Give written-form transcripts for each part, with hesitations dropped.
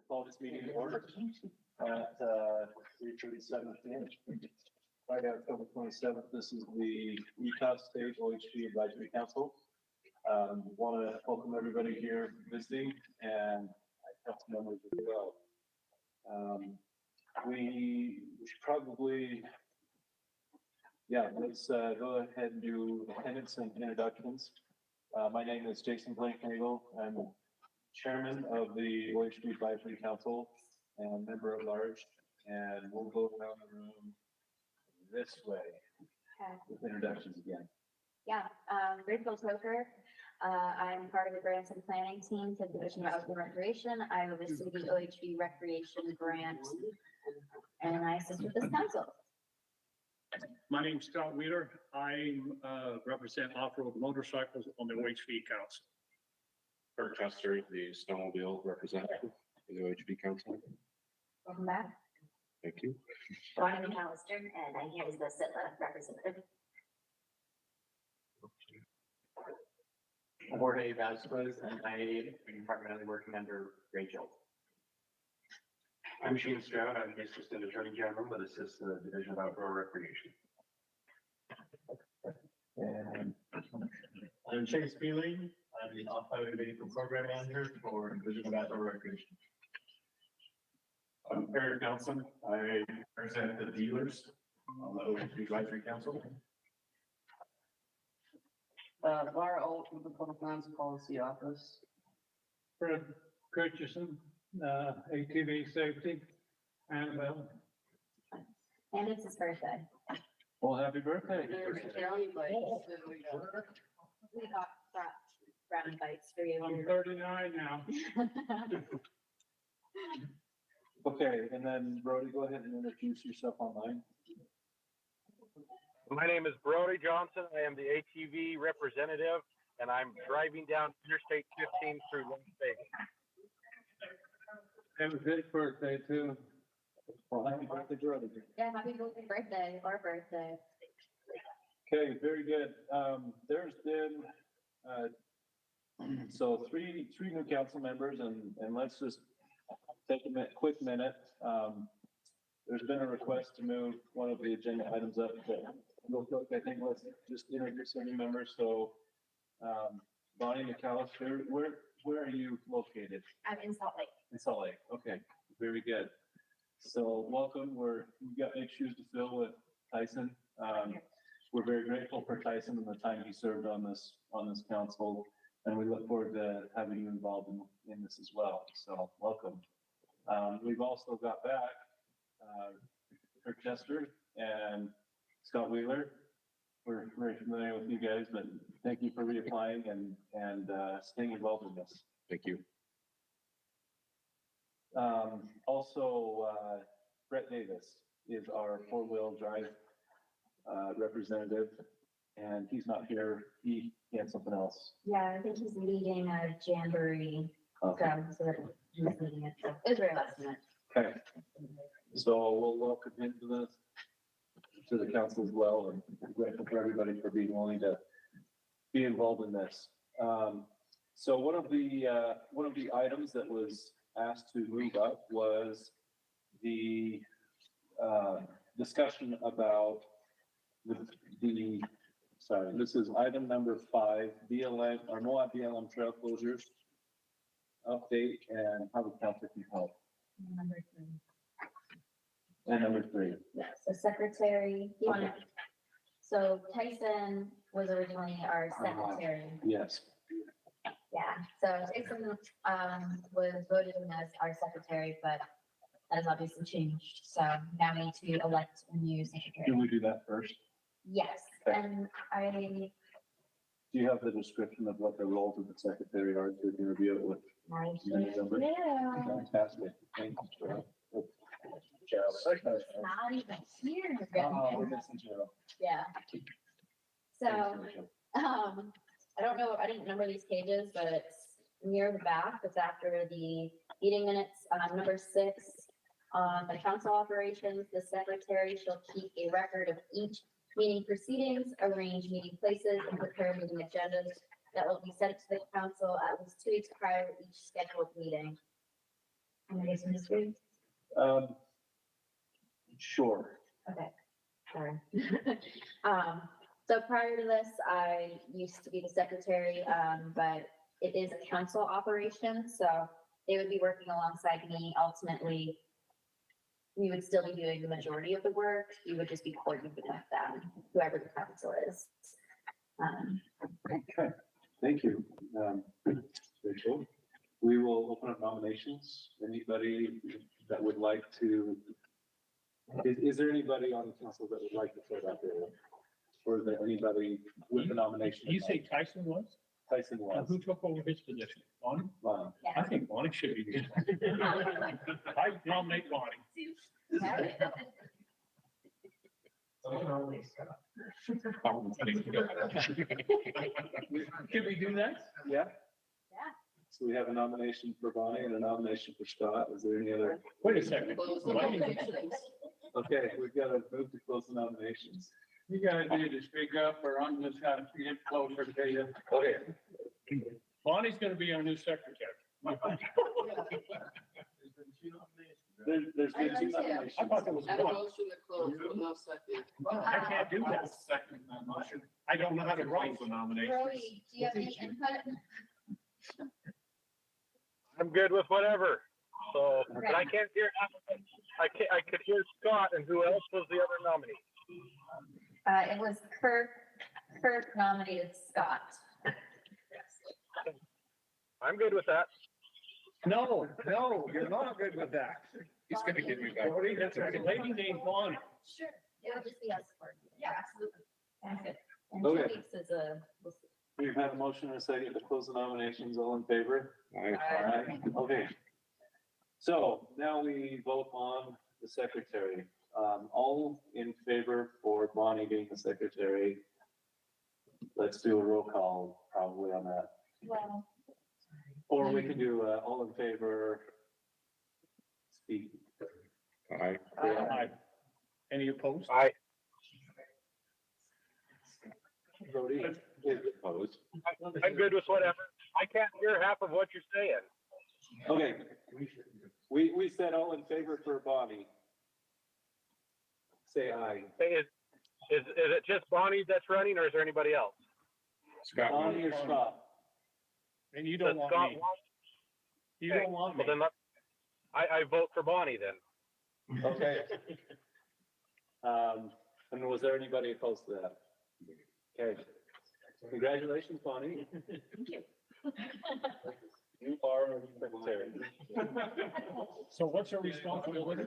call this meeting to order at 3:37 p.m. Friday, October 27th. This is the Utah State OHB Advisory Council. Want to welcome everybody here visiting and council members as well. We should probably, let's go ahead and do attendance and introductions. My name is Jason Blankenagel. I'm chairman of the OHB Advisory Council and member at large, and we'll go around the room this way with introductions again. Rachel Toker. I'm part of the grants and planning team to the Division of Outdoor Recreation. I oversee the OHB Recreation Grant, and I assist with this council. My name's Scott Wheeler. I represent off-road motorcycles on the OHB Council. Kurt Chester, the snowmobile representative for the OHB Council. Welcome back. Thank you. Bonnie McAllister, and I'm here as the SITLA representative. Jorge Vasquez, and I am primarily working under Rachel. I'm Shane Stroud. I'm the Assistant Attorney General, but assist the Division of Outdoor Recreation. And I'm Chase Pili. I'm the Off-Highway Vehicle Program Manager for Division of Outdoor Recreation. I'm Eric Nelson. I represent the dealers on the OHB Advisory Council. Laura Ault with the Public Lands Policy Office. Fred Christensen, ATV safety, and And it's his birthday. Well, happy birthday. There's county bikes. We got brown bites for you. I'm 39 now. Okay, and then Brody, go ahead and introduce yourself online. My name is Brody Johnson. I am the ATV representative, and I'm driving down Interstate 15 through Las Vegas. It was his birthday too. Well, happy birthday, Brody. Yeah, happy birthday or birthday. Okay, very good. There's been so three new council members, and let's just take a quick minute. There's been a request to move one of the agenda items up. Real quick, I think let's just introduce our new members. So, Bonnie McAllister, where are you located? I'm in Salt Lake. In Salt Lake. Okay, very good. So, welcome. We've got big shoes to fill with Tyson. We're very grateful for Tyson and the time he served on this council, and we look forward to having you involved in this as well. So, welcome. We've also got back Kurt Chester and Scott Wheeler. We're very familiar with you guys, but thank you for reapplying and staying involved in this. Thank you. Also, Brett Davis is our four-wheel drive representative, and he's not here. He had something else. Yeah, I think he's leading a jamboree. Okay. So he's leading it. So it was very last minute. Okay. So we'll welcome him to the council as well, and I'm grateful for everybody for being willing to be involved in this. So one of the items that was asked to move up was the discussion about this is item number 5, BLM or MOAB BLM trail closures update and how the council can help. Number 3. And number 3. Yeah, so secretary, so Tyson was originally our secretary. Yes. Yeah, so Tyson was voted in as our secretary, but that has obviously changed. So now we need to elect a new secretary. Can we do that first? Yes, Okay. and I. Do you have the description of what the roles of the secretary are, so we can review it with many members? Yeah. Fantastic. Thank you, Cheryl. Not even here. Oh, we're missing Cheryl. Yeah. So, I don't know, I didn't number these pages, but it's near the back. It's after the meeting minutes. Number 6, on the council operations, the secretary shall keep a record of each meeting proceedings, arrange meeting places, and prepare meeting agendas that will be sent to the council at least 2 weeks prior to each scheduled meeting. Anyways, industry? Sure. Okay, sorry. So prior to this, I used to be the secretary, but it is a council operation, so they would be working alongside me. Ultimately, we would still be doing the majority of the work. You would just be coordinating with them, whoever the council is. Okay, thank you. Very cool. We will open up nominations. Anybody that would like to, is there anybody on the council that would like to fill that role? Or is there anybody with the nomination? You say Tyson was? Tyson Now, was. who took over his position? Bonnie? Bonnie. I think Bonnie should be. I nominate Bonnie. Can we do that? Yeah. Yeah. So we have a nomination for Bonnie and a nomination for Scott. Is there any other? Wait a second. Close the Why did you- nominations. Okay, we've got to move to close the nominations. You guys need to speak up or I'm just gonna get closer to you. Okay. Bonnie's gonna be our new secretary. There's been two nominations. I thought there was And a one. motion to close, but no second. I can't do that. Second that motion. I don't know how to write. The nomination. Brody, do you have any input? I'm good with whatever. So, but I can't hear, I could hear Scott, and who else was the other nominee? It was Kirk nominated Scott. I'm good with that. No, you're not good with that. He's gonna give me back. Brody, that's a lady named Bonnie. Sure. It would just be us for. Yeah, absolutely. Sounds good. And Okay. 2 weeks is a, we'll see. We've had a motion and a second to close the nominations. All in favor? Aye. All right, okay. So now we vote on the secretary. All in favor for Bonnie being the secretary. Let's do a roll call probably on that. Well, Or we can do, all in favor. Speak. Aye. Aye. Any opposed? I, Brody? Opposed? I'm good with whatever. I can't hear half of what you're saying. Okay, we said all in favor for Bonnie. Say aye. Hey, is it just Bonnie that's running, or is there anybody else? Scott. Bonnie or Scott? And you Does don't want Scott me. want? You Okay, don't want me. Well, then I vote for Bonnie then. Okay. And was there anybody opposed to that? Okay. Congratulations, Bonnie. thank you. You are our secretary. So what's our responsibility?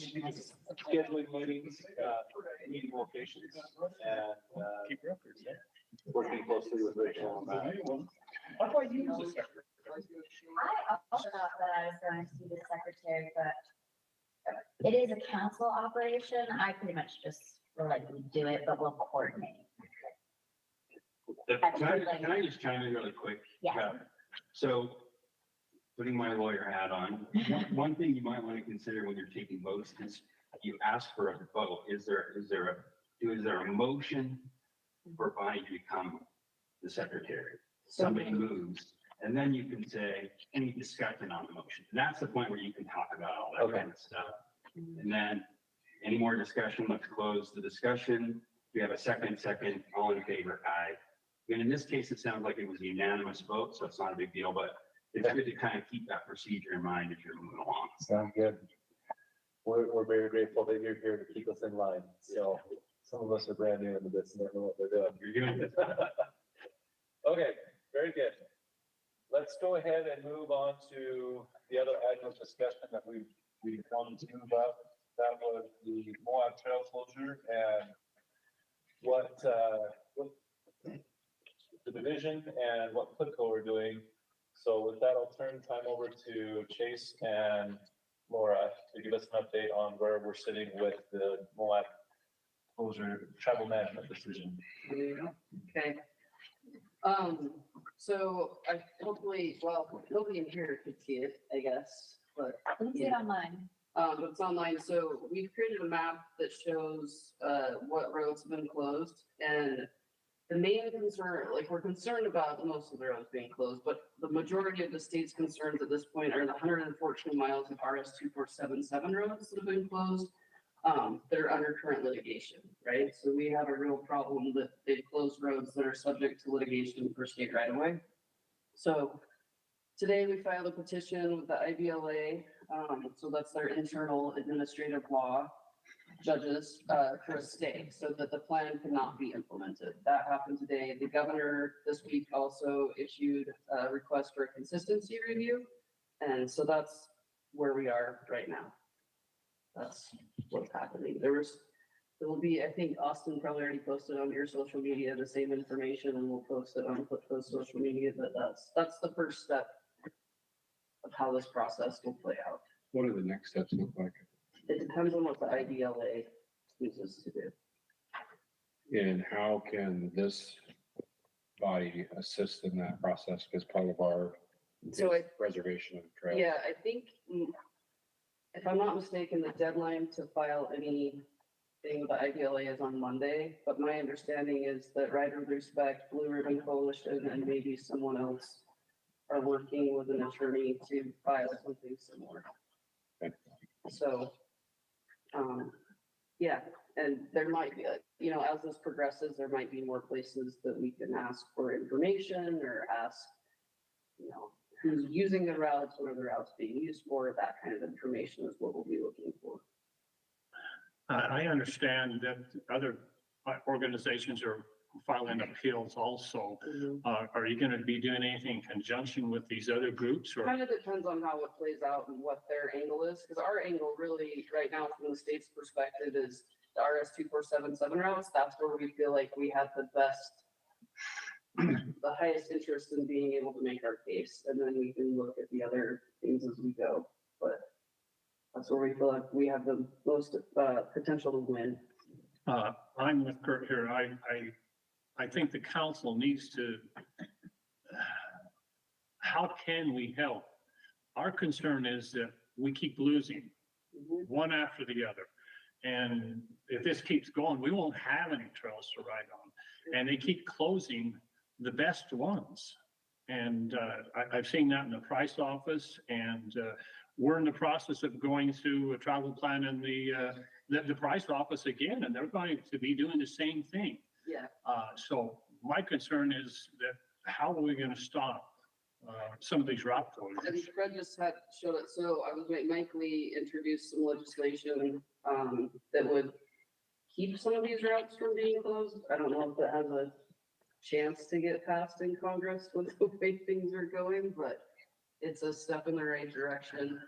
Scheduling meetings, meeting locations, and Keep records, yeah. working closely with Rachel on that. I thought you was a secretary. I also thought that I was going to be the secretary, but it is a council operation. I pretty much just like do it, but we'll coordinate. Can I just chime in really quick? Yes. So, putting my lawyer hat on, one thing you might want to consider when you're taking votes is you ask for a vote. Is there a motion for Bonnie to become the secretary? Somebody moves, and then you can say, any discussion on the motion. And that's the point where you can talk about all that kind of stuff. And then, any more discussion, let's close the discussion. We have a second, all in favor, aye. And in this case, it sounds like it was a unanimous vote, so it's not a big deal, but it's good to kind of keep that procedure in mind as you're moving along. Sounds good. We're very grateful that you're here to keep us in line. So some of us are brand new into this and don't know what we're doing. You're doing it. Okay, very good. Let's go ahead and move on to the other item of discussion that we wanted to move up. That was the MOAB trail closure and what the division and what Plitco are doing. So with that, I'll turn time over to Chase and Laura to give us an update on where we're sitting with the MOAB closure travel management decision. Okay. So I hopefully, well, nobody in here could see it, I guess, but. You can see it online. But it's online, so we've created a map that shows, what roads have been closed, and the main concern, like, we're concerned about most of the roads being closed, but the majority of the state's concerns at this point are the 114 miles of RS 2477 roads that have been closed. That are under current litigation, right? So we have a real problem that they've closed roads that are subject to litigation for state right of way. So today we filed a petition with the IBLA, so that's their internal administrative law judges, for a stay, so that the plan cannot be implemented. That happened today. The governor this week also issued a request for a consistency review. And so that's where we are right now. That's what's happening. There will be, I think Austin probably already posted on your social media the same information, and we'll post it on Flipco's social media, but that's the first step of how this process will play out. What do the next steps look like? It depends on what the IDLA chooses to do. And how can this body assist in that process? Because part of our So reservation of trail. Yeah, I think, if I'm not mistaken, the deadline to file anything with the IDLA is on Monday, but my understanding is that Right with Respect, Blue Ribbon Coalition, and maybe someone else are working with an attorney to file something similar. Okay. So, yeah, and there might be, as this progresses, there might be more places that we can ask for information or ask, who's using the routes, what are the routes being used for, that kind of information is what we'll be looking for. I understand that other organizations are filing appeals also. Are you gonna be doing anything in conjunction with these other groups or? Kind of depends on how it plays out and what their angle is, because our angle really, right now, from the state's perspective, is the RS 2477 routes. That's where we feel like we have the highest interest in being able to make our case, and then we can look at the other things as we go. But that's where we feel like we have the most potential to win. I'm with Kurt here. I think the council needs to, how can we help? Our concern is that we keep losing one after the other. And if this keeps going, we won't have any trails to ride on. And they keep closing the best ones. And I've seen that in the Price office, and we're in the process of going through a travel plan in the Price office again, and they're going to be doing the same thing. Yeah. So my concern is that how are we going to stop some of these route closures? And Fred just showed it. So I was Mike Lee introduced some legislation that would keep some of these routes from being closed. I don't know if it has a chance to get passed in Congress with the way things are going, but it's a step in the right direction.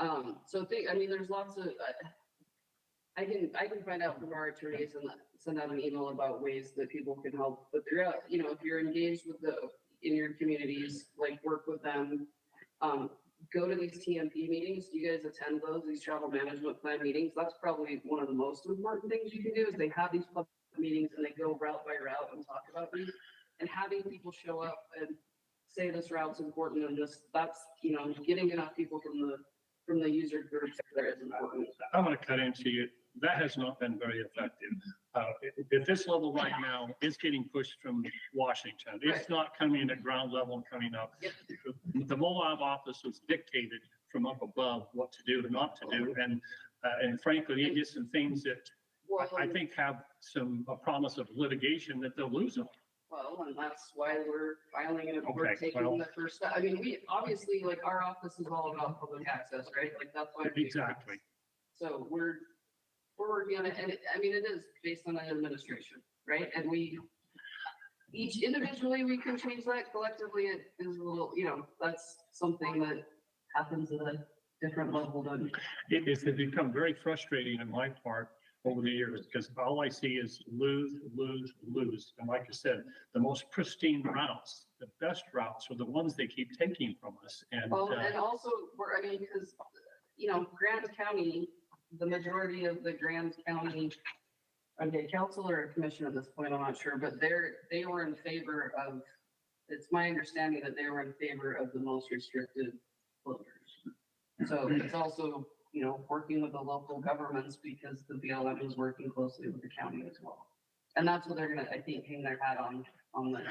There's lots of, I can find out from our attorneys and send out an email about ways that people can help. But throughout, if you're engaged with in your communities, like work with them, go to these TMP meetings. Do you guys attend these travel management plan meetings? That's probably one of the most important things you can do is they have these public meetings and they go route by route and talk about these, and having people show up and say this route's important and that's getting enough people from the user groups there is important. I want to cut into you. That has not been very effective. At this level right now, it's getting pushed from Washington. It's not coming at ground level and coming up. Yep. The MOAB office was dictated from up above what to do and not to do. And frankly, it is some things that I think have a promise of litigation that they'll lose on. Well, and that's why we're filing it. We're taking the first step. I mean, we obviously, like, our office is all about public access, right? Like, that's why. Exactly. So we're working on it, and it is based on an administration, right? And each individually, we can change that. Collectively, it is a little, that's something that happens at a different level. It has become very frustrating on my part over the years, because all I see is lose. And like I said, the most pristine routes, the best routes are the ones they keep taking from us. And also, because, Grant County, the majority of the Grant County, council or commission at this point, I'm not sure, but they were in favor of, it's my understanding that they were in favor of the most restricted closures. So it's also, working with the local governments because the BLM is working closely with the county as well. And that's what they're gonna, I think, hang their hat on this.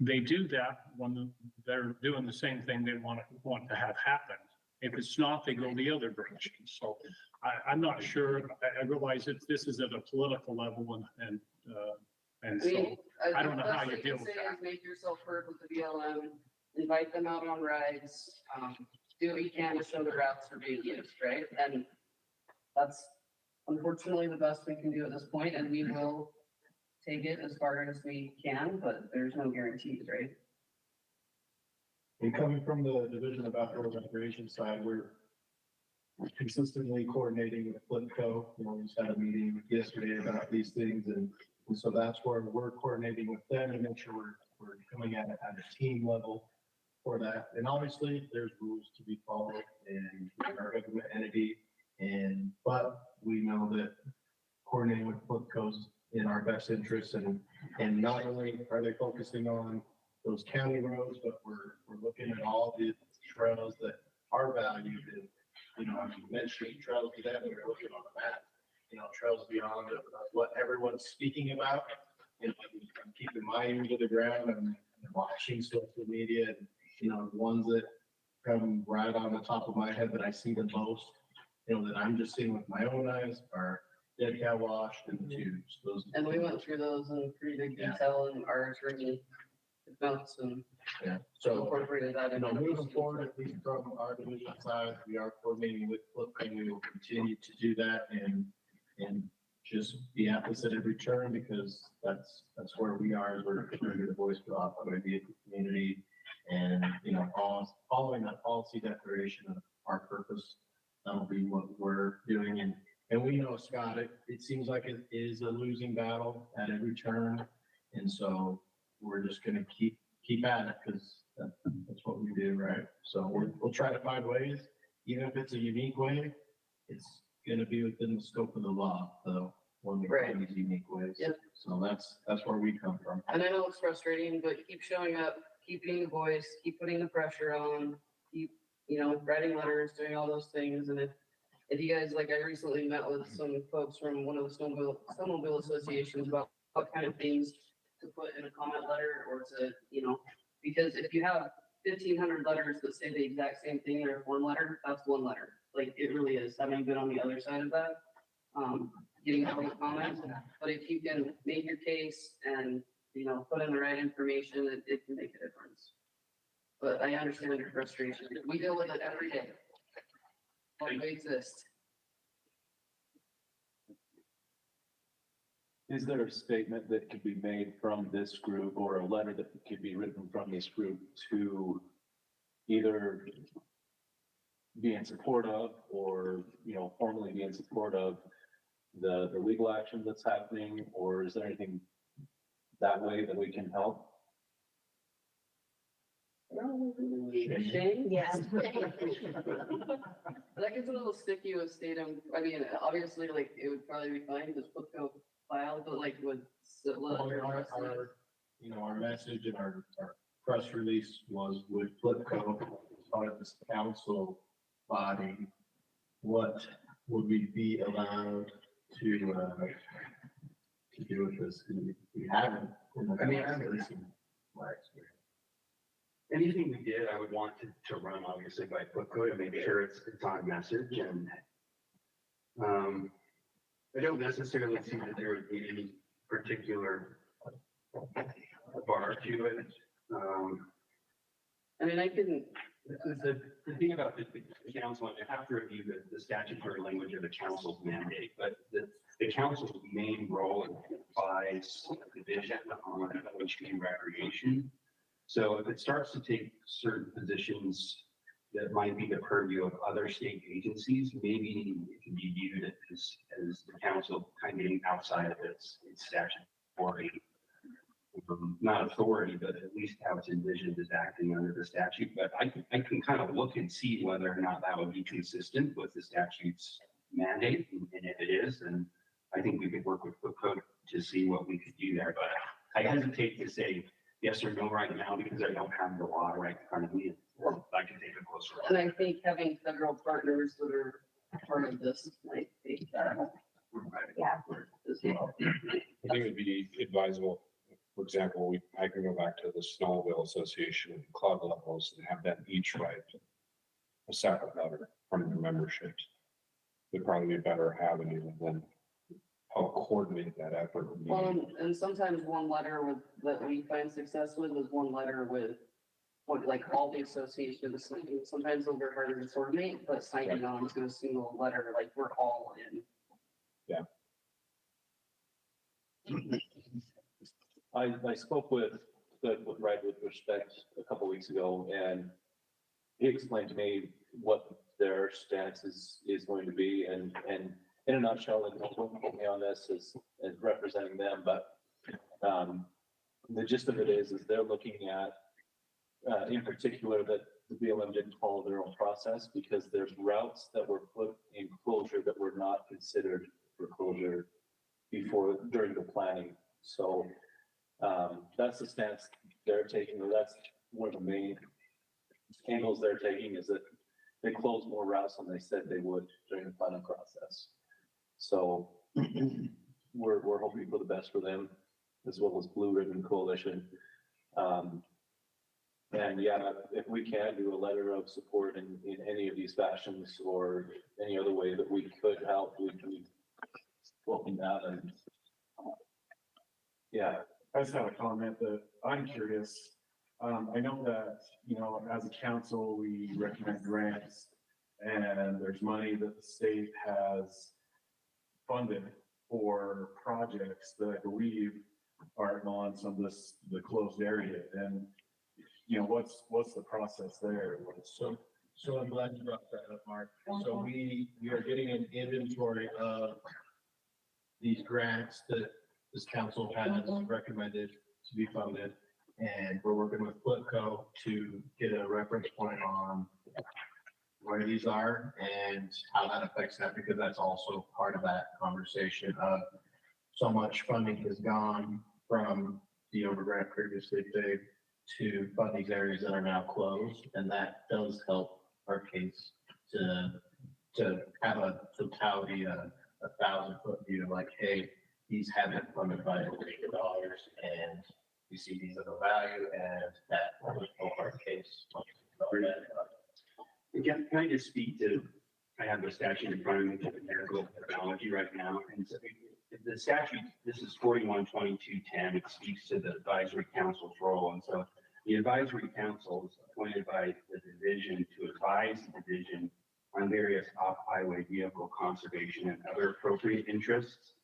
They do that when they're doing the same thing they want to have happen. If it's not, they go the other direction. So I'm not sure. I realize that this is at a political level and I mean, so I don't know the how best you we deal can with say that. is make yourself heard with the BLM, invite them out on rides, do what you can to show the routes are being used, right? And that's unfortunately the best we can do at this point, and we will take it as far as we can, but there's no guarantees, right? And coming from the Division of Outdoor Recreation side, we're consistently coordinating with Flipco. You know, we just had a meeting yesterday about these things, and so that's where we're coordinating with them to make sure we're coming at it at a team level for that. And obviously, there's rules to be followed, and we're a government entity, but we know that coordinating with Flipco's in our best interest, and not only are they focusing on those county roads, but we're looking at all the trails that are valued. And, you know, I'm mentioning trails today, we're looking on the map, you know, trails beyond what everyone's speaking about. And I'm keeping my ear to the ground and watching social media, and, you know, the ones that come right on the top of my head that I see the most, you know, that I'm just seeing with my own eyes are dead cow wash and the tubes. Those. And we went through those in pretty big detail in our attorney notes and Yeah, so, incorporated that you in. know, moving forward, at least from our division side, we are coordinating with Flipco, and we will continue to do that and just be at this at every turn, because that's where we are, as we're trying to be the voice for the off-highway vehicle community. And, you know, following that policy declaration of our purpose, that'll be what we're doing. And we know, Scott, it seems like it is a losing battle at every turn. And so we're just gonna keep at it, because that's what we do, right? So we'll try to find ways, even if it's a unique way, it's gonna be within the scope of the law, though, when we find these unique ways. Yep. So that's where we come from. And I know it's frustrating, but keep showing up, keep being a voice, keep putting the pressure on, keep, you know, writing letters, doing all those things. And if you guys, like, I recently met with some folks from one of the snowmobile associations about what kind of things to put in a comment letter, or to, you know, because if you have 1,500 letters that say the exact same thing in a form letter, that's one letter. Like, it really is. Having been on the other side of that, getting public comments, but if you can make your case and, you know, put in the right information, it can make a difference. But I understand your frustration. We deal with it every day. Like, we exist. Is there a statement that could be made from this group, or a letter that could be written from this group to either be in support of, or, you know, formally be in support of the legal action that's happening, or is there anything that way that we can help? Shane? Yes. That gets a little sticky with Statham. I mean, obviously, like, it would probably be fine to just put the file, but like with. You know, our message and our press release was with Flipco, as part of this council body, what would we be allowed to do with this? We haven't. I mean, I haven't listened. My experience. Anything we did, I would want to run obviously by Flipco to make sure it's on message, and I don't necessarily see that there would be any particular bar to it. I mean, I can, The thing about the council, I have to review the statutory language of the council's mandate, but the council's main role implies division on OHV recreation. So if it starts to take certain positions that might be the purview of other state agencies, maybe it can be viewed as the council kind of getting outside of its statutory, not authority, but at least how it's envisioned as acting under the statute. But I can kind of look and see whether or not that would be consistent with the statute's mandate. And if it is, then I think we could work with Flipco to see what we could do there. But I hesitate to say yes or no right now, because I don't have the law right in front of me. Or I can take a closer look. and I think having federal partners that are part of this might be, Yeah. as well. I think it'd be advisable, for example, I can go back to the Snowmobile Association and club levels and have them each write a separate letter from their memberships. Would probably be a better avenue than help coordinate that effort. Well, and sometimes one letter with, that we find success with is one letter with what, like all the associations. Sometimes those are harder to coordinate, but signing on to a single letter, like we're all in. I spoke with Red with respect a couple weeks ago, and he explained to me what their stance is going to be, and in a nutshell, and don't quote me on this as representing them, but the gist of it is they're looking at, in particular, that the BLM didn't follow their own process because there's routes that were put in closure that were not considered for closure during the planning. So that's the stance they're taking, or that's one of the main angles they're taking, is that they closed more routes than they said they would during the planning process. So we're hoping for the best for them, as well as Blue Ribbon Coalition. And yeah, if we can do a letter of support in any of these fashions or any other way that we could help, we'd welcome that. And yeah. I just have a comment that I'm curious. I know that, you know, as a council, we recommend grants, and there's money that the state has funded for projects that I believe are on some of the closed area. And, you know, what's the process there? So I'm glad you brought that up, Mark. So we are getting an inventory of these grants that this council has recommended to be funded. And we're working with Flipco to get a reference point on where these are and how that affects that, because that's also part of that conversation of so much funding has gone from the overgrant previously paid to fund these areas that are now closed. And that does help our case to have a totality, a 1,000-foot view, like, hey, these have been funded by dollars, and we see these as a value, and that will help our case. Can I just speak to, I have the statute in front of me, medical technology right now, and so the statute, this is 41-22-10, it speaks to the advisory council's role, and so the advisory council is appointed by the division to advise the division on various off-highway vehicle conservation and other appropriate interests.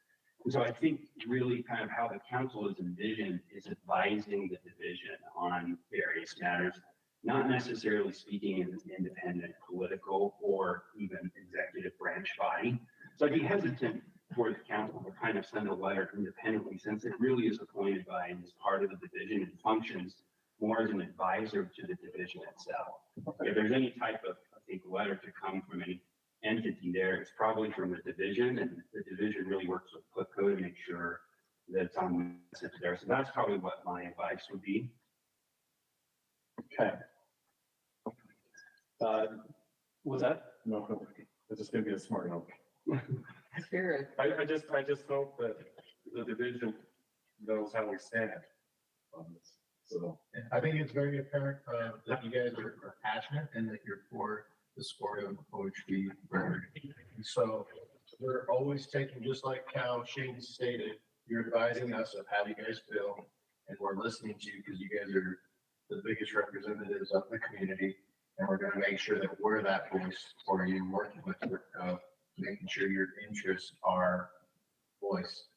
And so I think really kind of how the council is envisioned is advising the division on various matters, not necessarily speaking as an independent political or even executive branch body. So I'd be hesitant for the council to kind of send a letter independently, since it really is appointed by and is part of the division and functions more as an advisor to the division itself. If there's any type of, I think, letter to come from any entity there, it's probably from the division, and the division really works with Flipco to make sure that it's on message there. So that's probably what my advice would be. Okay. Was that? No, it's just gonna be a smart note. Spirit. I just hope that the division knows how we stand on this. So I think it's very apparent that you guys are passionate and that you're for the sport of poetry. So we're always taking, just like how Shane stated, you're advising us of how you guys feel, and we're listening to you because you guys are the biggest representatives of the community, and we're going to make sure that we're that voice for you, working with you, making sure your interests are voiced.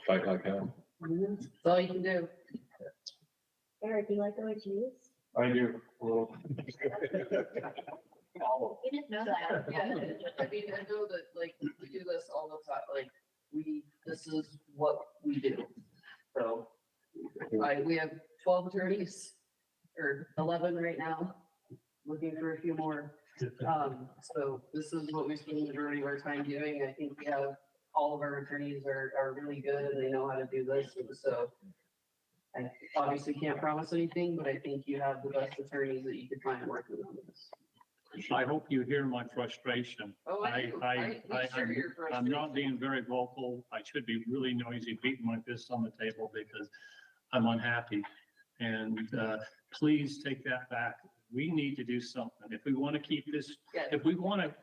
Fight like hell. That's all you can do. Eric, do you like the way you use? I do a little. You didn't know that. Yeah, I mean, I know that, like, we do this all the time, like, this is what we do. So, we have 12 attorneys, or 11 right now, looking for a few more. So this is what we spend the majority of our time doing. I think we have, all of our attorneys are really good, and they know how to do this, so I obviously can't promise anything, but I think you have the best attorneys that you could find working on this. I hope you hear my frustration. Oh, I do. We share your I'm not frustration. being very vocal. I should be really noisy, beating my fist on the table because I'm unhappy. And please take that back. We need to do something. If we want to keep this, Yeah. if we want to,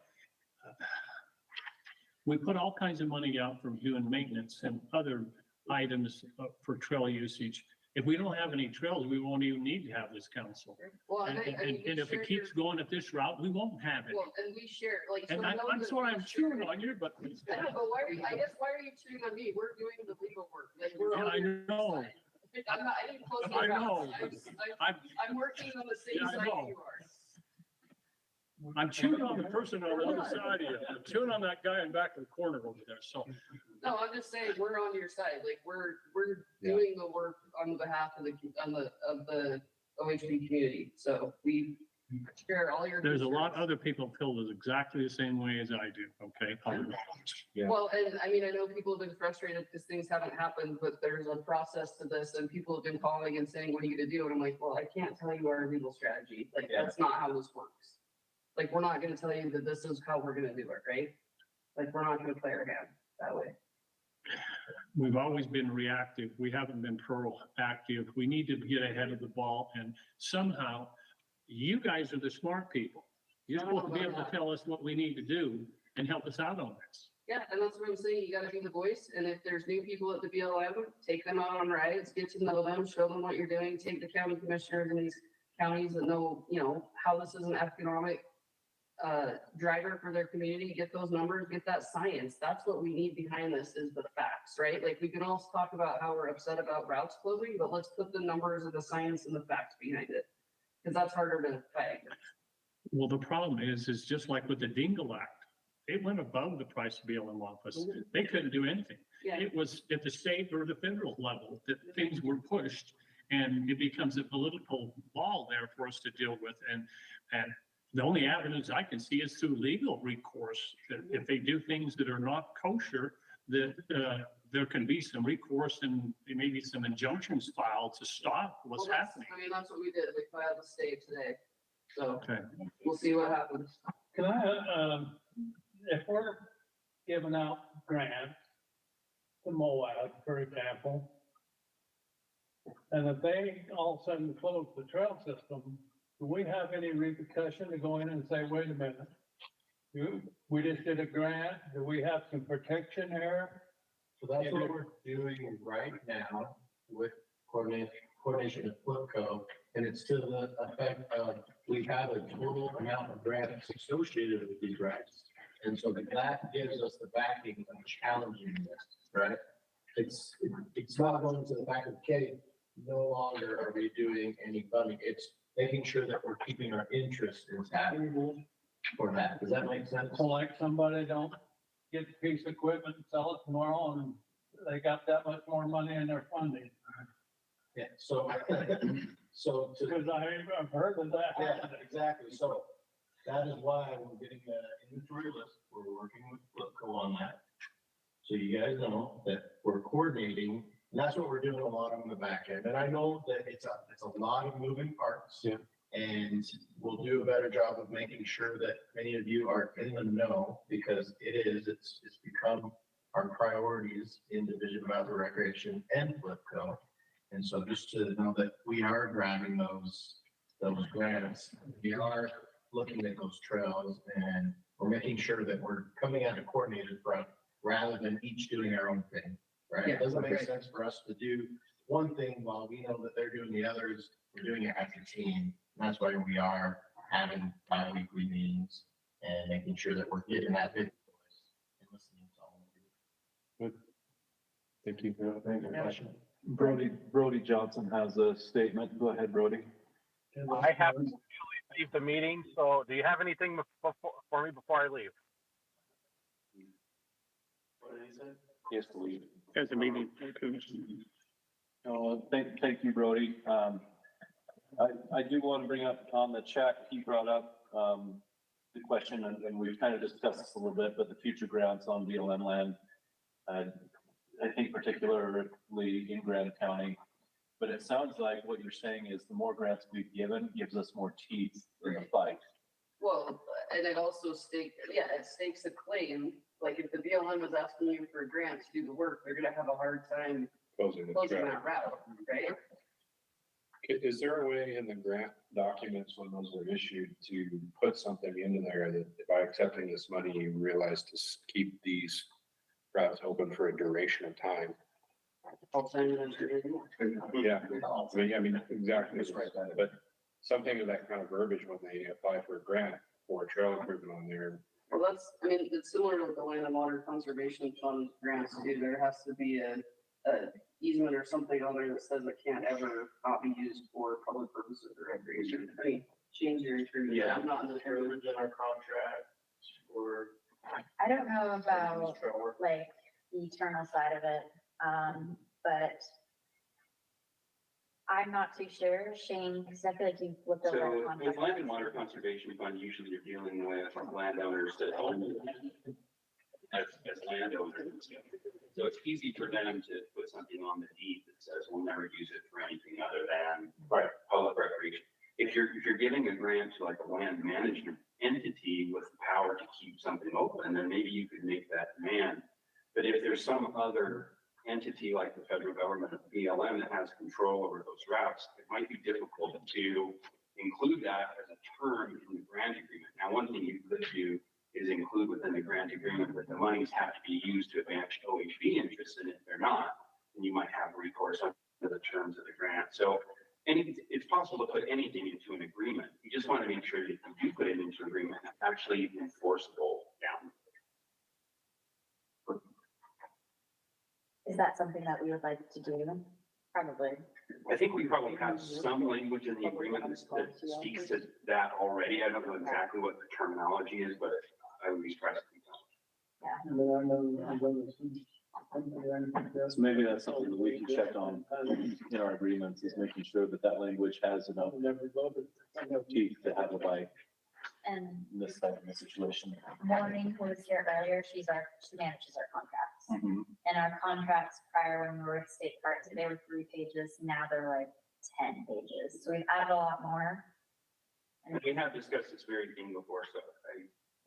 we put all kinds of money out from doing maintenance and other items for trail usage. If we don't have any trails, we won't even need to have this council. Well, And, I mean, we and if share it keeps your- going at this route, we won't have it. Well, and we share, like. so And know I'm that sorry, we I'm share- chewing on you, but. I know, but why are you, I guess, why are you cheating on me? We're doing the legal work. Like, we're Yeah, on I your know. side. I'm not, I didn't close I your know. mouth. I'm, I'm working on the same Yeah, I side know. you are. I'm chewing on the person on the other side of you. I'm chewing on that guy in back of the corner over there, so. No, I'm just saying, we're on your side. Like, we're Yeah. doing the work on behalf of the OHV community. So we share all your. There's a lot concerns. other people feel exactly the same way as I do, okay? Yeah. Well, and I mean, I know people have been frustrated because things haven't happened, but there's a process to this and people have been calling and saying, what are you gonna do? And I'm like, well, I can't tell you our legal strategy. Like, Yeah. that's not how this works. Like, we're not gonna tell you that this is how we're gonna do it, right? Like, we're not gonna play our hand that way. We've always been reactive. We haven't been proactive. We need to get ahead of the ball and somehow you guys are the smart people. You're supposed to be able to tell us what we need to do and help us out on this. Yeah, and that's what I'm saying. You gotta be the voice. And if there's new people at the BLM, take them out on rides, get to know them, show them what you're doing, take the county commissioners in these counties that know, how this is an economic driver for their community, get those numbers, get that science. That's what we need behind this is the facts, right? Like, we can all talk about how we're upset about routes closing, but let's put the numbers and the science and the facts behind it. Cause that's harder to fight against. Well, the problem is just like with the Dingle Act, it went above the price of BLM office. They couldn't do anything. Yeah. It was at the state or the federal level that things were pushed and it becomes a political ball there for us to deal with. And the only avenues I can see is through legal recourse. That if they do things that are not kosher, that there can be some recourse and maybe some injunctions filed to stop what's Well, that's- happening. I mean, that's what we did. We filed the state today. So Okay. we'll see what happens. Can I, if we're giving out grants to MOAB, for example, and if they all of a sudden close the trail system, do we have any repercussion to go in and say, wait a minute? We just did a grant, do we have some protection there? So that's what we're doing right now with coordination with Flipco. And it's to the effect of, we have a total amount of grants associated with these grants. And so that gives us the backing of challenging this, right? It's not going to the back of, okay, no longer are we doing any funding. It's making sure that we're keeping our interest intact for that. Does that make sense? So like somebody don't get a piece of equipment and sell it tomorrow and they got that much more money in their funding. Yeah, so, so to. Because I've heard of that. Yeah, exactly. So that is why we're getting the inventory list. We're working with Flipco on that. So you guys know that we're coordinating, and that's what we're doing a lot on the back end. And I know that it's a lot of moving parts. Yeah. And we'll do a better job of making sure that many of you are in the know, because it's become our priorities in Division of Outdoor Recreation and Flipco. And so just to know that we are grabbing those grants, we are looking at those trails, and we're making sure that we're coming at a coordinated front rather than each doing our own thing, right? It doesn't make sense for us to do one thing while we know that they're doing the others. We're doing it as a team. And that's why we are having bi-weekly meetings and making sure that we're getting that big voice and listening to all of you. Thank you. Thank you. Yeah. Brody Johnson has a statement. Go ahead, Brody. I have to leave the meeting, so do you have anything for me before I leave? What did he say? He has to leave. As a meeting. Thank you, Brody. I do want to bring up on the chat, he brought up the question, and we've kind of discussed this a little bit, but the future grants on BLM land, I think particularly in Grand County. But it sounds like what you're saying is the more grants we've given gives us more teeth in the fight. Well, and it also it stakes a claim, like if the BLM was asking you for a grant to do the work, they're gonna have a hard time Closing the closing track. that route, right? Is there a way in the grant documents when those are issued to put something into there that by accepting this money, you realize to keep these routes open for a duration of time? Yeah, I mean, exactly, but something of that kind of verbiage when they apply for a grant for trail improvement on there. Well, it's similar to the Land and Water Conservation Fund grants too. There has to be a easement or something on there that says it can't ever not be used for public purposes or recreation. I mean, change your agreement. Yeah. I'm not in the Terms in our contract or. I don't know about like the eternal side of it, but I'm not too sure, Shane, because I feel like you've looked over the So contract. with Land and Water Conservation Fund, usually you're dealing with landowners that own as landowners. So it's easy for them to put something on the deed that says we'll never use it for anything other than public recreation. If you're giving a grant to like a land management entity with the power to keep something open, then maybe you could make that demand. But if there's some other entity like the federal government, BLM, that has control over those routes, it might be difficult to include that as a term in the grant agreement. Now, one thing you could do is include within the grant agreement that the monies have to be used to advance OHV interests, and if they're not, then you might have recourse under the terms of the grant. So it's possible to put anything into an agreement. You just want to make sure that if you do put it into an agreement, it's actually enforceable down. Is that something that we would like to do? Probably. I think we probably have some language in the agreement that speaks to that already. I don't know exactly what the terminology is, but I would be surprised if we don't. So maybe that's something that we can check on in our agreements, is making sure that that language has enough teeth to have a bite And in this type of situation. Maureen, who was here earlier, she manages our contracts. Mhm. And our contracts prior, when we were with state parks, they were 3 pages, now they're like 10 pages. So we've added a lot more. And we have discussed this very thing before, so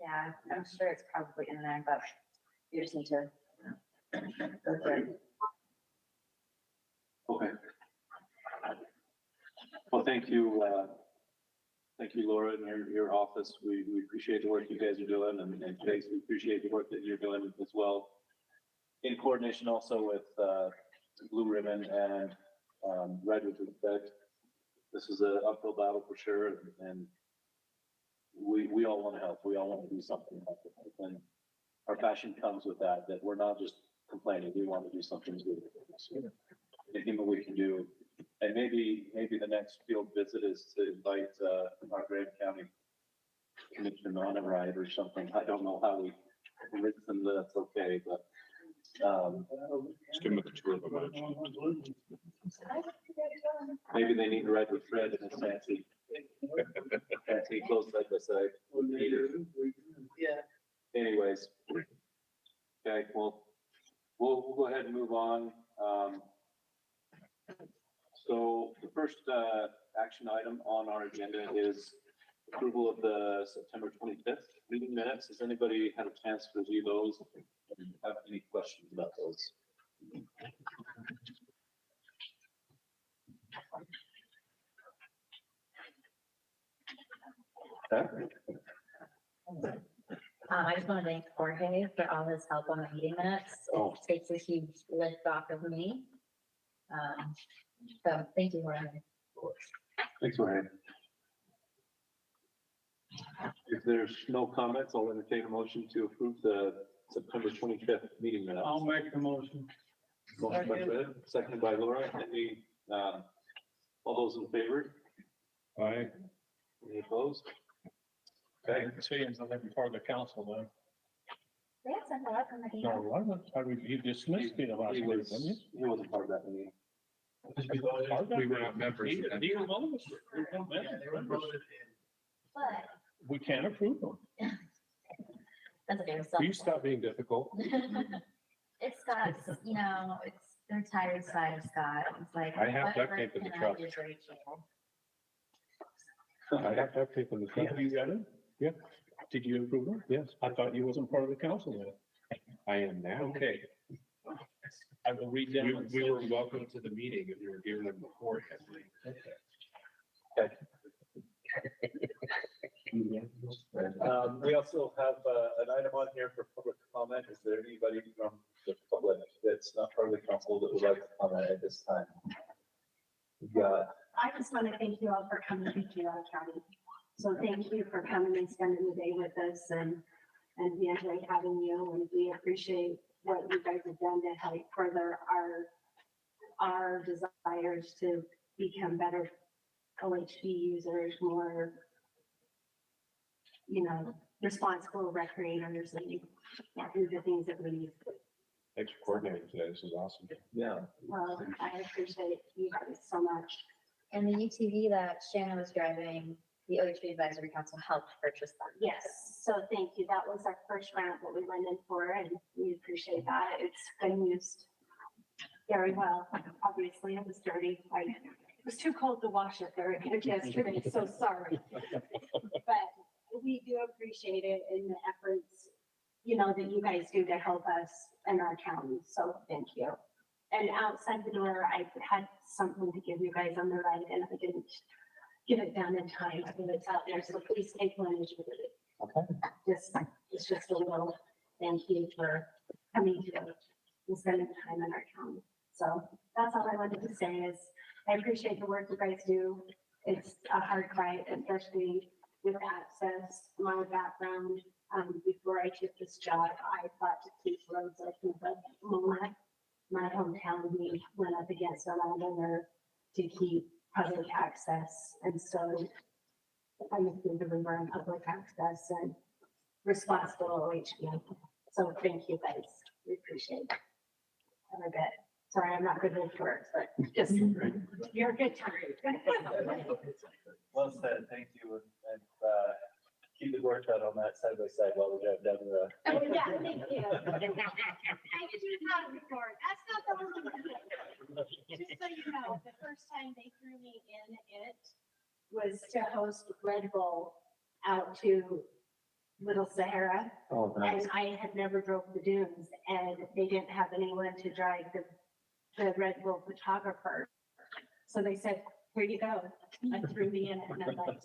Yeah, I'm sure it's probably in there, but you just need to go through it. Okay. Well, thank you, Laura, and your office. We appreciate the work you guys are doing, and Chase, we appreciate the work that you're doing as well. In coordination also with Blue Ribbon and Redwood Respect. This is an uphill battle for sure, and we all want to help. We all want to do something about it. And our passion comes with that we're not just complaining. We want to do something good. So anything that we can do. And maybe the next field visit is to invite our Graham County Commissioner on a ride or something. I don't know how we convince them that that's okay, but Just give them a tour of the village. maybe they need to ride with Fred and his fancy close side by side. Yeah. Anyways. Okay, well, we'll go ahead and move on. So the first action item on our agenda is approval of the September 25th meeting minutes. Has anybody had a chance to review those? Have any questions about those? Okay. I just want to thank Jorge for all his help on the meeting minutes. Oh. It takes a huge lift off of me. So thank you, Jorge. Thanks, Ryan. If there's no comments, I'll entertain a motion to approve the September 25th meeting minutes. I'll make the motion. Motion by Fred, seconded by Laura. Any, all those in favor? Aye. Any opposed? Okay, Ian's not even part of the council then. They have sent a lot from the No, email. wasn't, he dismissed me the last He week, was, didn't he? he wasn't part of that meeting. We were not members. Neither one of us. But We can't approve them. that's okay. Will you stop being difficult? It's Scott's, it's their tired side of Scott. It's like. I have what duct work tape in the can I truck. do for each other? I have to have people in the. You got it? Yeah. Did you approve it? Yes. I thought you wasn't part of the council then. I am now. Okay. I will read We, them. we were welcome to the meeting if you were given them beforehand. We also have an item on here for public comment. Is there anybody from the public that's not part of the council that would like to comment at this time? We've got, I just want to thank you all for coming to Eureka County. So thank you for coming and spending the day with us, and we enjoy having you, and we appreciate what you guys have done to help further our desires to become better OHV users, more, responsible recreators and do the things that we need. Thanks for coordinating today. This is awesome. yeah, Well, I appreciate you guys so much. And the UTV that Shannon was driving, the OHV Advisory Council helped purchase them. Yes, so thank you. That was our first round that we went in for, and we appreciate that. It's been used very well. Obviously, it was dirty. It was too cold to wash it there yesterday, so sorry. But we do appreciate it and the efforts, that you guys do to help us in our county. So thank you. And outside the door, I had something to give you guys on the right, and I didn't get it done in time. I think it's out there, so please take one as you read it. okay. It's just a little thank you for coming to us and spending time in our county. So that's all I wanted to say is I appreciate the work you guys do. It's a hard fight, especially with access. My background, before I took this job, I fought to keep roads open, but my hometown, we went up against a landowner to keep public access. And so I moved into river and public access and responsible OHV. So thank you guys. We appreciate it. Every bit. Sorry, I'm not good with words, but just, you're a good time. Well said, thank you, and keep the work out on that side by side while we drive down the. Oh, yeah, thank you. I did not record. That's not the only one. Just so you know, the first time they threw me in it was to host Red Bull out to Little Sahara. Oh, nice. And I had never drove the dunes, and they didn't have anyone to drive the Red Bull photographer. So they said, here you go. And threw me in it, and I'm like,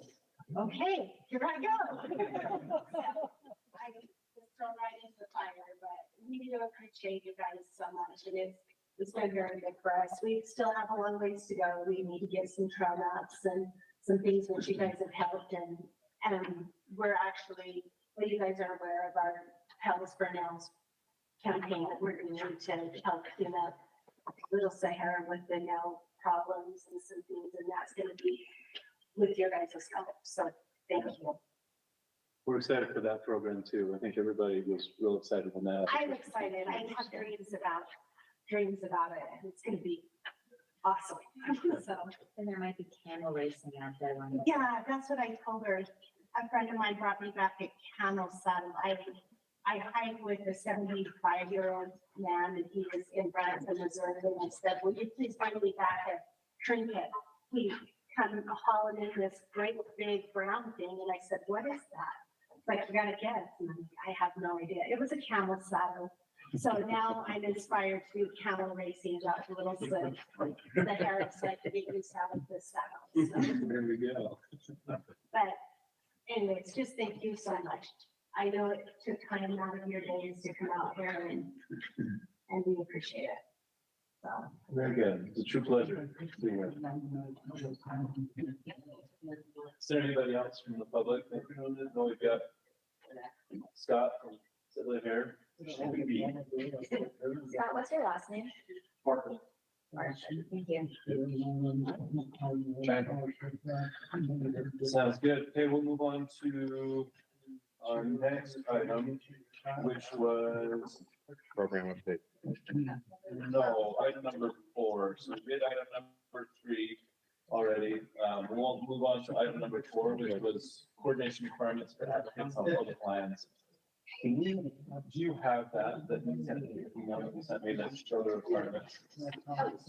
okay, here I go. So I was thrown right into the fire, but we do appreciate you guys so much. And it's been very good for us. We still have a long ways to go. We need to get some trail maps and some things which you guys have helped, and we're actually, well, you guys are aware of our Pels for Nails campaign that we're going to help clean up Little Sahara with the nail problems and some things, and that's going to be with your guys' help. So thank you. We're excited for that program too. I think everybody was real excited on that. I'm excited. I have dreams about it, and it's going to be awesome. So. And there might be camel racing out there. Yeah, that's what I told her. A friend of mine brought me back a camel saddle. I hiked with a 75-year-old man, and he was in Branson, Missouri, and I said, will you please find me back a trinket? He come hauling in this great big brown thing, and I said, what is that? Like, you gotta guess. And I'm like, I have no idea. It was a camel saddle. So now I'm inspired to do camel racing out to Little Sahara, so I could get used out of this saddle. So. There we go. But anyways, just thank you so much. I know it took time out of your days to come out here, and we appreciate it. So. Very good. It's a true pleasure. Seeing you. Is there anybody else from the public? No, we've got Scott from Sidley here. Scott, what's your last name? Martin. Thank you. Sounds good. Okay, we'll move on to our next item, which was, Program update. no, item number 4. So we did item number 3 already. We'll move on to item number 4, which was coordination requirements for applicants on public lands. Do you have that you sent me that show the requirements?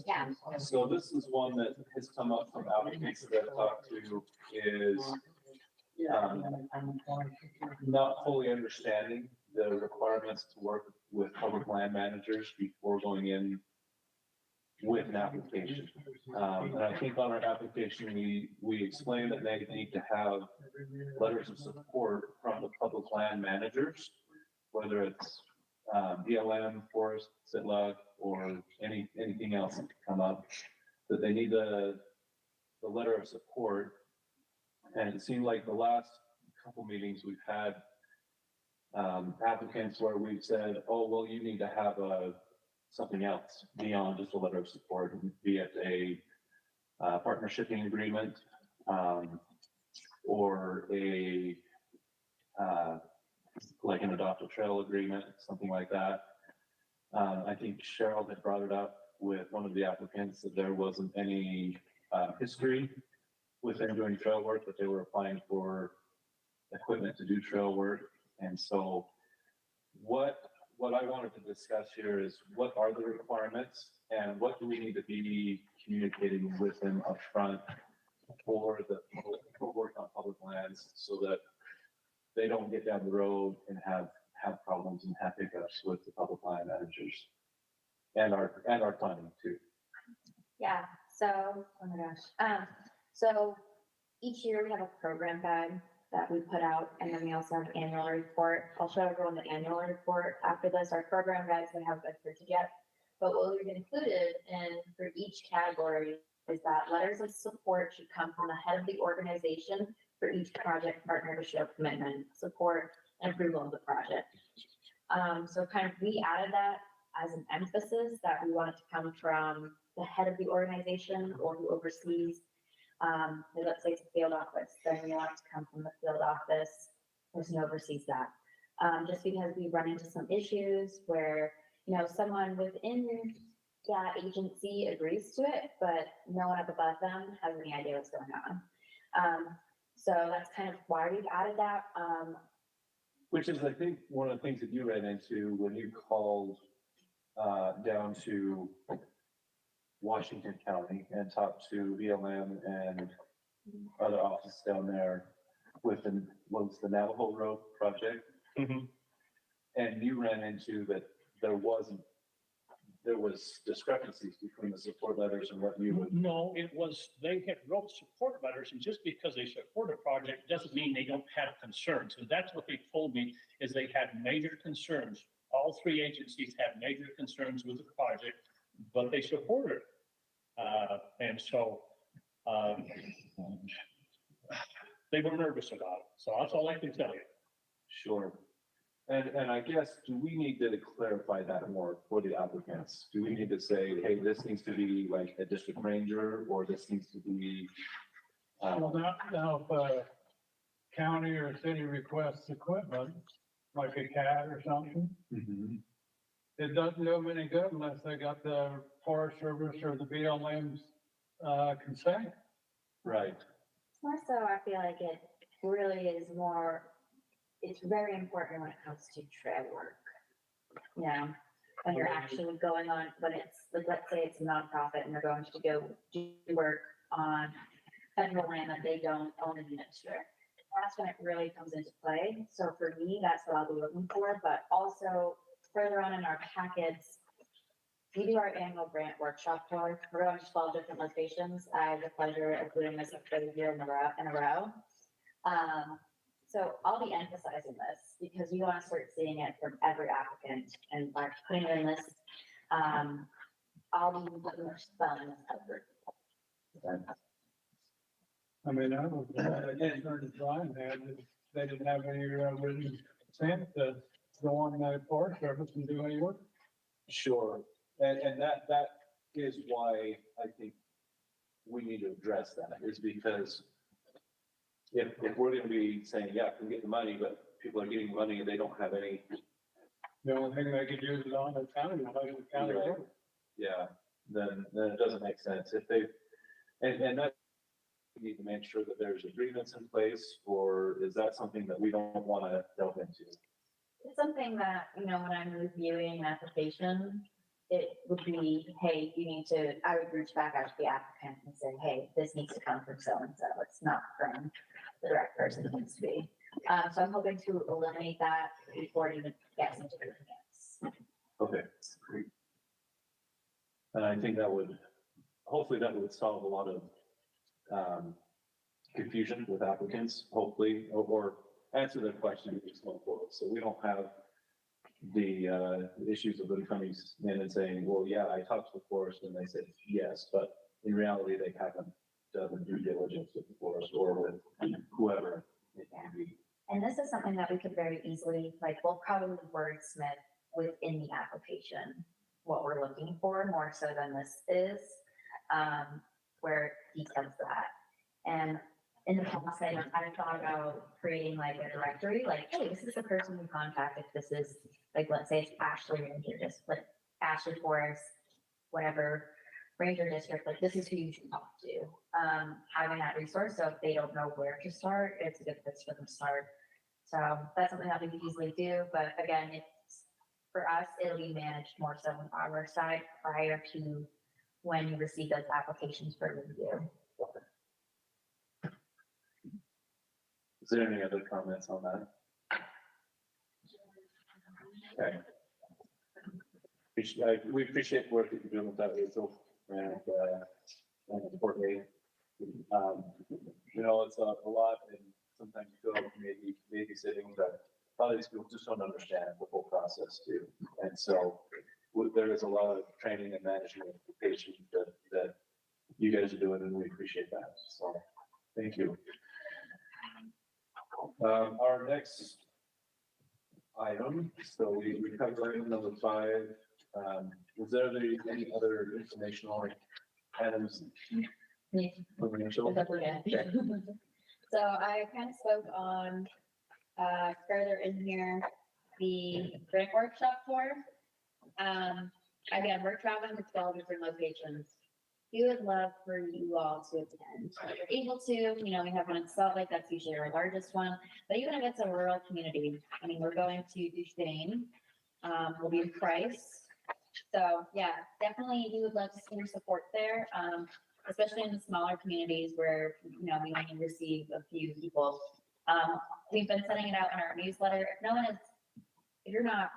Yeah. So this is one that has come up from applicants that I've talked to, is Not fully understanding the requirements to work with public land managers before going in with an application. And I think on our application, we explained that they need to have letters of support from the public land managers, whether it's BLM, Forest, Sitlug, or anything else that could come up, that they need the letter of support. And it seemed like the last couple meetings we've had, applicants where we've said, oh, well, you need to have something else beyond just a letter of support, be it a partnershiping agreement, or a like an adopt a trail agreement, something like that. I think Cheryl had brought it up with one of the applicants that there wasn't any history with them doing trail work, but they were applying for equipment to do trail work. And so what I wanted to discuss here is what are the requirements and what do we need to be communicating with them up front for the work on public lands so that they don't get down the road and have problems and have hiccups with the public land managers and our funding too. Yeah, so, oh my gosh. So each year we have a program guide that we put out, and then we also have an annual report. I'll show everyone the annual report after this. Our program guides we haven't been printed yet, but what we've included in for each category is that letters of support should come from the head of the organization for each project partner to show commitment, support, and approval of the project. So kind of we added that as an emphasis that we want it to come from the head of the organization or who oversees. Let's say it's a field office, then we want it to come from the field office person who oversees that. Just because we run into some issues where, someone within that agency agrees to it, but no one up above them has any idea what's going on. So that's kind of why we've added that. Which is, I think, one of the things that you ran into when you called down to Washington County and talked to BLM and other offices down there with was the Navajo Road project. And you ran into that there was discrepancies between the support letters and what you would. No, it was, they had wrote support letters, and just because they support a project doesn't mean they don't have concerns. And that's what they told me, is they had major concerns. All three agencies had major concerns with the project, but they supported it. And so they were nervous about it. So that's all I can tell you. Sure. And I guess, do we need to clarify that more for the applicants? Do we need to say, hey, this needs to be like a district ranger, or this needs to be? Well, now, if a county or city requests equipment, like a CAT or something, it doesn't do them any good unless they got the Forest Service or the BLM's consent. Right. More so, I feel like it really is more, it's very important when it comes to trail work. When you're actually going on, when it's, let's say it's a nonprofit and they're going to go do work on federal land that they don't own and administer. That's when it really comes into play. So for me, that's what I'll be looking for, but also further on in our packets, we do our annual grant workshop tour. We're going to 12 different locations. I have the pleasure of doing this every year in a row. So I'll be emphasizing this because we want to start seeing it from every applicant and like putting it in this. I'll be putting this fun effort. I mean, I was concerned that Brian had, that they didn't have any written consent to go on the Forest Service and do any work. Sure. And that is why I think we need to address that, is because if we're gonna be saying, yeah, we get the money, but people are getting money and they don't have any. The only thing they could use it on is county, Right. Yeah, then it doesn't make sense. If they, and that, we need to make sure that there's agreements in place, or is that something that we don't want to delve into? It's something that, when I'm reviewing an application, it would be, hey, I would reach back out to the applicant and say, hey, this needs to come from so-and-so. It's not from the direct person needs to be. So I'm hoping to eliminate that before it even gets into their hands. Okay. And I think that would, hopefully that would solve a lot of confusion with applicants, hopefully, or answer their question going forward. So we don't have the issues of them coming in and saying, well, yeah, I talked to the forest and they said yes, but in reality, they haven't done the due diligence with the forest or with whoever it may be. And this is something that we could very easily, like, we'll probably wordsmith within the application, what we're looking for, more so than this is, where it details that. And in the past, I thought about creating like a directory, like, hey, this is the person we contacted. This is, like, let's say it's Ashley Ranger District, Ashley Forest, whatever, Ranger District, like, this is who you should talk to. Having that resource, so if they don't know where to start, it's a good place for them to start. So that's something that we could easily do, but again, it's, for us, it'll be managed more so on our side prior to when you receive those applications for review. Is there any other comments on that? Okay. We appreciate the work that you're doing with that, Rachel, and Courtney. You know, it's a lot, and sometimes you feel like maybe sitting, but probably these people just don't understand the whole process too. And so there is a lot of training and management education that you guys are doing, and we appreciate that. So thank you. Our next item, so we covered item number 5. Was there any other informational items? Informational? So I kind of spoke on, further in here, the grant workshop tour. Again, we're traveling to 12 different locations. We would love for you all to attend. If you're able to, you know, we have one in Salt Lake, that's usually our largest one, but even if it's a rural community, I mean, we're going to Duchesne, we'll be in Price. So yeah, definitely we would love to see your support there, especially in the smaller communities where, you know, we only receive a few people. We've been sending it out in our newsletter. If you're not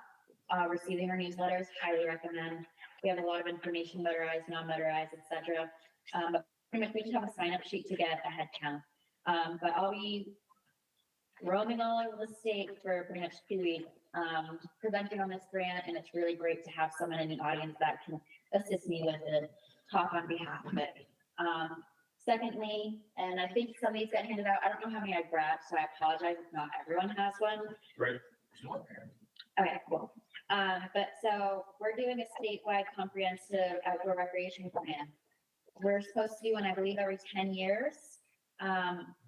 receiving our newsletters, highly recommend. We have a lot of information, motorized, non-motorized, etc. But pretty much we just have a sign-up sheet to get a head count. But I'll be roaming all over the state for pretty much 2 weeks, presenting on this grant, and it's really great to have someone in the audience that can assist me with it, talk on behalf of it. Secondly, and I think some of these got handed out, I don't know how many I grabbed, so I apologize if not everyone has one. Right. Okay, cool. But so we're doing a statewide comprehensive outdoor recreation plan. We're supposed to do one, I believe, every 10 years.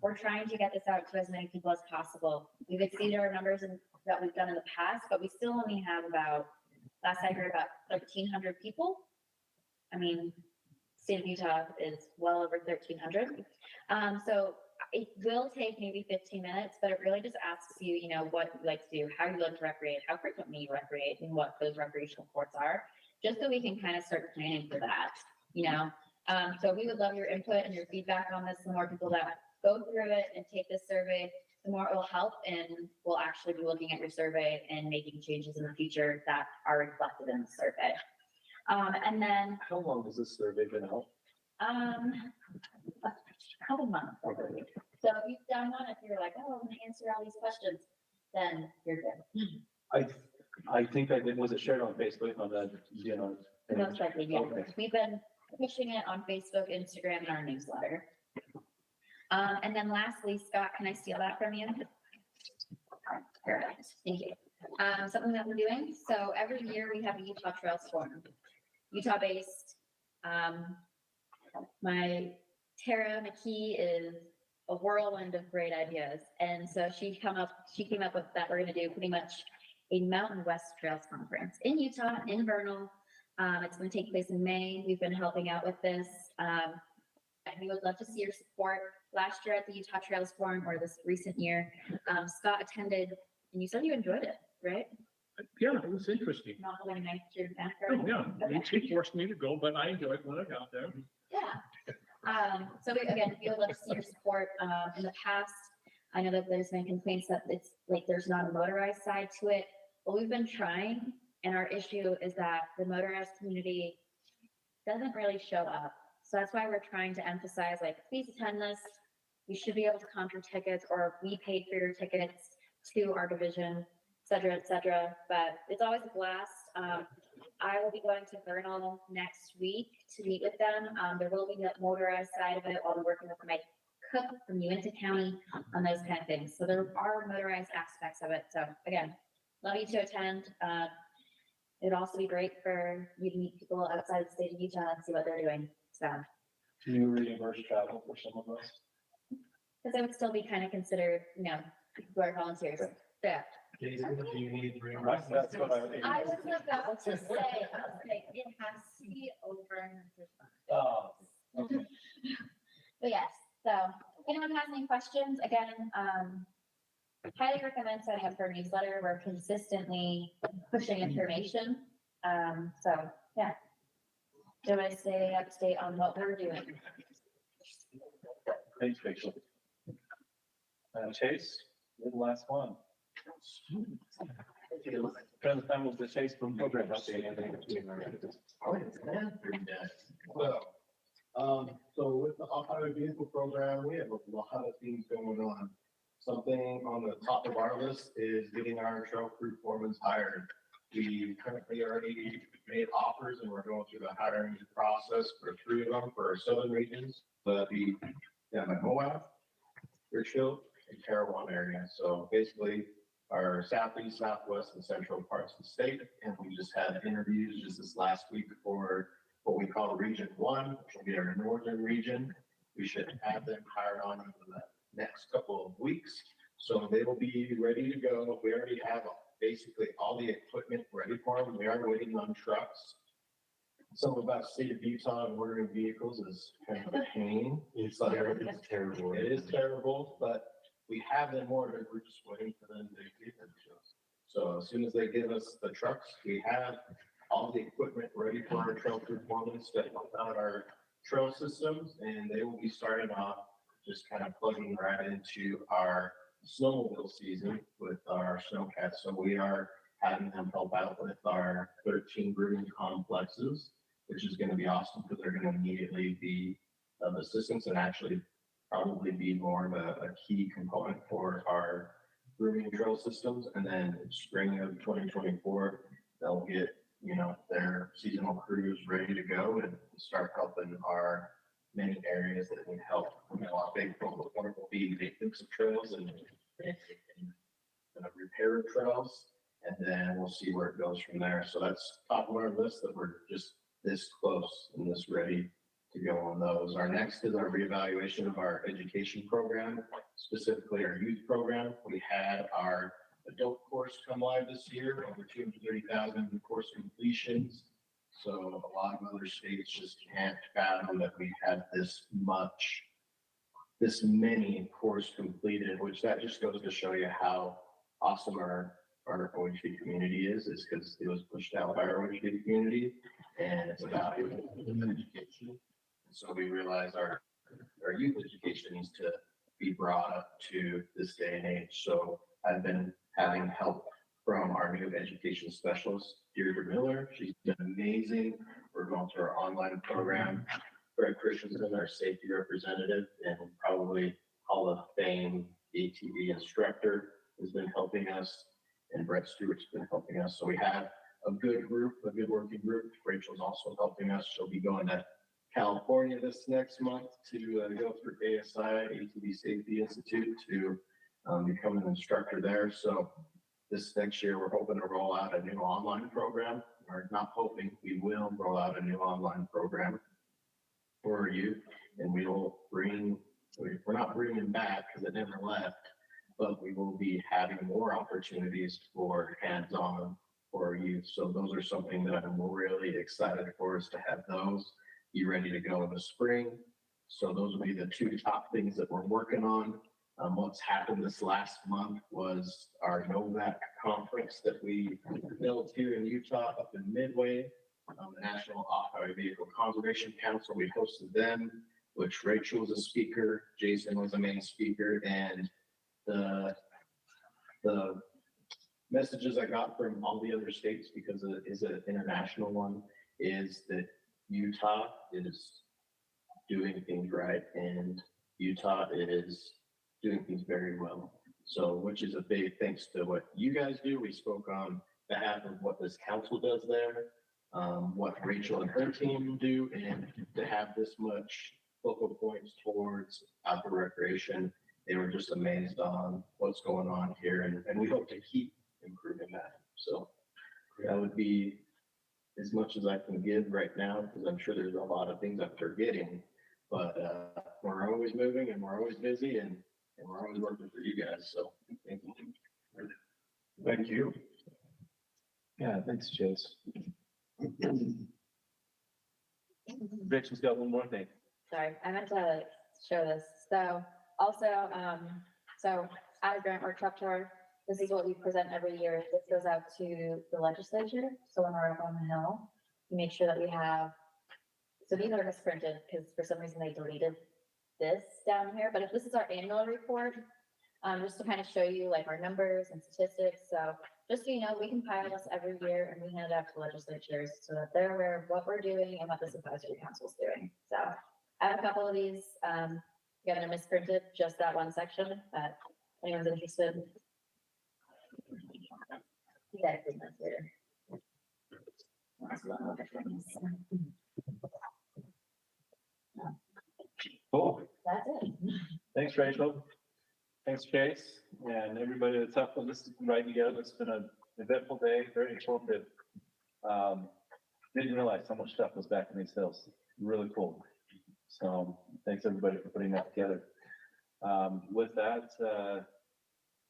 We're trying to get this out to as many people as possible. We've exceeded our numbers that we've done in the past, but we still only have about, last I heard, about 1,300 people. I mean, state of Utah is well over 1,300. So it will take maybe 15 minutes, but it really just asks you, you know, what you like to do, how you like to recreate, how frequently you recreate, and what those recreational sports are, just so we can kind of start planning for that, you know. So we would love your input and your feedback on this. The more people that go through it and take this survey, the more it will help, and we'll actually be looking at your survey and making changes in the future that are reflected in the survey. And then, How long has this survey been out? a couple months. Okay. So if you've done one, if you're like, oh, I'm gonna answer all these questions, then you're good. I think I did. Was it shared on Facebook on the, you know? Most likely, yeah. Okay. We've been pushing it on Facebook, Instagram, and our newsletter. And then lastly, Scott, can I steal that from you? Perfect, thank you. Something that we're doing, so every year we have a Utah Trails Forum, Utah-based. My Tara McKee is a whirlwind of great ideas, and so she came up with that we're going to do pretty much a Mountain West Trails Conference in Utah, in Vernal. It's going to take place in May. We've been helping out with this. And we would love to see your support. Last year at the Utah Trails Forum, or this recent year, Scott attended, and you said you enjoyed it, right? Yeah, it was interesting. Not having a nice year back. Oh, yeah, it forced me to go, but I enjoyed when I got there. Yeah. So again, we would love to see your support. In the past, I know that there's been complaints that it's like there's not a motorized side to it, but we've been trying, and our issue is that the motorized community doesn't really show up. So that's why we're trying to emphasize, like, please attend this. You should be able to comp your tickets, or we paid for your tickets to our division, et cetera, et cetera. But it's always a blast. I will be going to Vernal next week to meet with them. There will be the motorized side of it. I'll be working with my cook from Uinta County on those kind of things. So there are motorized aspects of it. So again, love you to attend. It'd also be great for you to meet people outside the state of Utah and see what they're doing. So, Do you reimburse travel for some of us? because it would still be kind of considered, you know, people who are volunteers. Yeah. Jason, do you need That's what I was about to say, it has to be over. Oh, okay. But yes, so if anyone has any questions, again, highly recommend signing up for a newsletter. We're consistently pushing information. So yeah. Do I stay up to date on what we're doing? Thanks, Rachel. Chase, you're the last one. President Time was the Chase from program update. So with the off-highway vehicle program, we have a lot of things going on. Something on the top of our list is getting our trail crew foremen hired. We currently already made offers and we're going through the hiring process for 3 of them for our southern regions. That'd be down at MOAB, Richfield, and Carawan area. So basically our southeast, southwest, and central parts of the state. And we just had interviews just this last week for what we call Region 1, which will be our northern region. We should have them hired on in the next couple of weeks. So they will be ready to go. We already have basically all the equipment ready for them. We are waiting on trucks. Something about the state of Utah and ordering vehicles is kind of a pain. It's like, it's terrible. It is terrible, but we have them ordered. We're just waiting for them to get them to us. So as soon as they give us the trucks, we have all the equipment ready for our trail performance to help out our trail systems, and they will be starting off just kind of plugging right into our snowmobile season with our snowcats. So we are having them help out with our 13 grooming complexes, which is going to be awesome because they're going to immediately be of assistance and actually probably be more of a key component for our grooming trail systems. And then spring of 2024, they'll get, you know, their seasonal crews ready to go and start helping our many areas that need help. You know, our big goal will be maintenance of trails and repair trails, and then we'll see where it goes from there. So that's top of our list that we're just this close and this ready to go on those. Our next is our reevaluation of our education program, specifically our youth program. We had our adult course come live this year, over 230,000 course completions. So a lot of other states just can't fathom that we had this many course completed, which that just goes to show you how awesome our OHV community is because it was pushed out by our OHV community, and it's about education. So we realize our youth education needs to be brought up to this day and age. So I've been having help from our new education specialist, Deirdre Miller. She's been amazing. We're going through our online program. Greg Christensen, our safety representative and probably Hall of Fame ATV instructor, has been helping us, and Brett Stewart's been helping us. So we have a good group, a good working group. Rachel's also helping us. She'll be going to California this next month to go through ASI, ATV Safety Institute, to become an instructor there. So this next year, we're hoping to roll out a new online program, or not hoping, we will roll out a new online program for youth, and we will we're not bringing back because it never left, but we will be having more opportunities for hands-on for our youth. So those are something that I'm really excited for, us to have those be ready to go in the spring. So those will be the 2 top things that we're working on. What's happened this last month was our MOAB conference that we held here in Utah up in Midway. The National Off-Highway Vehicle Conservation Council, we hosted them, which Rachel was a speaker, Jason was the main speaker, and The messages I got from all the other states, because it is an international one, is that Utah is doing things right and Utah is doing things very well. So, which is a big thanks to what you guys do. We spoke on behalf of what this council does there, what Rachel and her team do, and to have this much focal points towards outdoor recreation. They were just amazed on what's going on here, and we hope to keep improving that. So that would be as much as I can give right now, because I'm sure there's a lot of things I'm forgetting, but we're always moving and we're always busy and we're always working for you guys. So thank you. Thank you. Yeah, thanks, Chase. Rachel's got one more thing. Sorry, I meant to show this. So also, so at a grant workshop tour, this is what we present every year. This goes out to the legislature. So when we're up on the hill, we make sure that we have, so these are misprinted because for some reason they deleted this down here. But if this is our annual report, just to kind of show you like our numbers and statistics. So just so you know, we compile this every year and we hand it out to legislatures so that they're aware of what we're doing and what this advisory council is doing. So I have a couple of these, again, they're misprinted, just that one section, but if anyone's interested. Yeah, it's nice later. That's a lot of other things. Cool. That's it. Thanks, Rachel. Thanks, Chase, and everybody that's helped put this right together. It's been an eventful day, very informative. Didn't realize how much stuff was back in these hills. Really cool. So thanks everybody for putting that together. With that,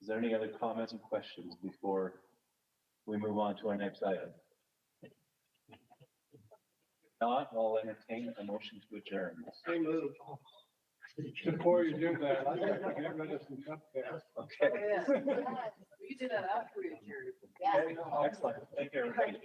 is there any other comments or questions before we move on to our next item? Not, I'll entertain a motion to adjourn. I move. Before you do that, I'd like to get rid of some cupcakes. Okay. We can do that after we adjourn. Yeah. Excellent. Thank you, everybody.